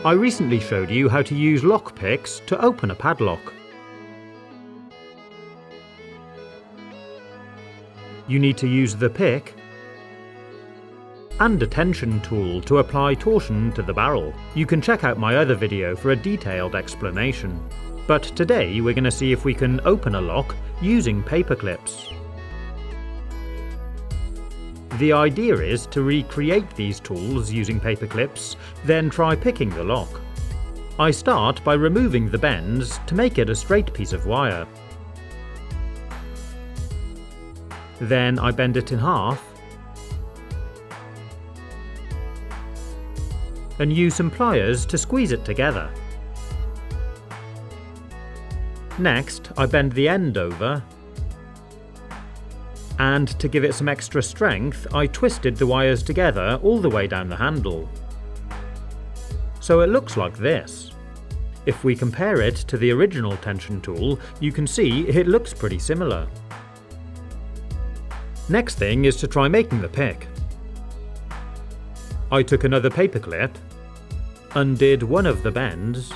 I recently showed you how to use lock picks to open a padlock. You need to use the pick and a tension tool to apply torsion to the barrel. You can check out my other video for a detailed explanation. But today we're going to see if we can open a lock using paper clips. The idea is to recreate these tools using paper clips, then try picking the lock. I start by removing the bends to make it a straight piece of wire. Then I bend it in half and use some pliers to squeeze it together. Next, I bend the end over, and to give it some extra strength, I twisted the wires together all the way down the handle. So it looks like this. If we compare it to the original tension tool, you can see it looks pretty similar. Next thing is to try making the pick. I took another paper clip, undid one of the bends,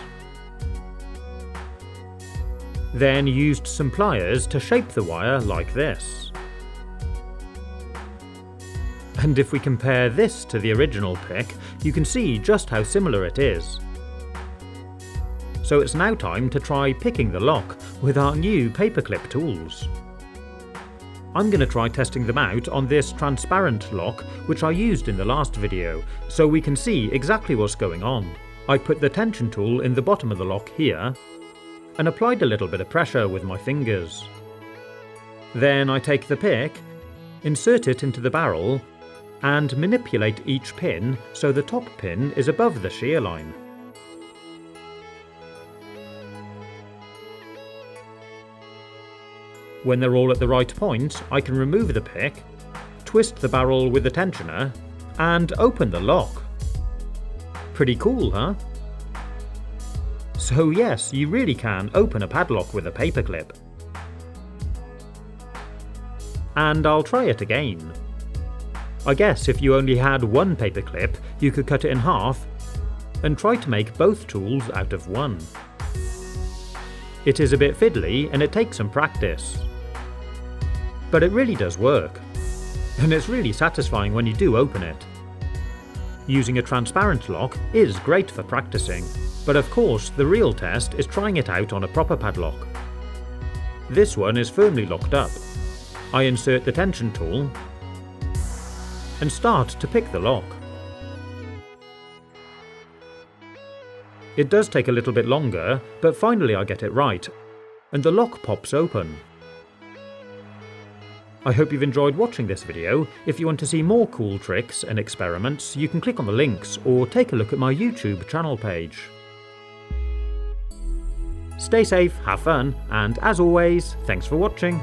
then used some pliers to shape the wire like this. And if we compare this to the original pick, you can see just how similar it is. So it's now time to try picking the lock with our new paperclip tools. I'm going to try testing them out on this transparent lock which I used in the last video, so we can see exactly what's going on. I put the tension tool in the bottom of the lock here, and applied a little bit of pressure with my fingers. Then I take the pick, insert it into the barrel, and manipulate each pin so the top pin is above the shear line. When they're all at the right point, I can remove the pick, twist the barrel with the tensioner, and open the lock. Pretty cool, huh? So yes, you really can open a padlock with a paperclip. And I'll try it again. I guess if you only had one paperclip, you could cut it in half and try to make both tools out of one. It is a bit fiddly and it takes some practice. But it really does work. And it's really satisfying when you do open it. Using a transparent lock is great for practicing, but of course the real test is trying it out on a proper padlock. This one is firmly locked up. I insert the tension tool and start to pick the lock. It does take a little bit longer, but finally I get it right, and the lock pops open. I hope you've enjoyed watching this video. If you want to see more cool tricks and experiments, you can click on the links or take a look at my YouTube channel page. Stay safe, have fun, and as always, thanks for watching.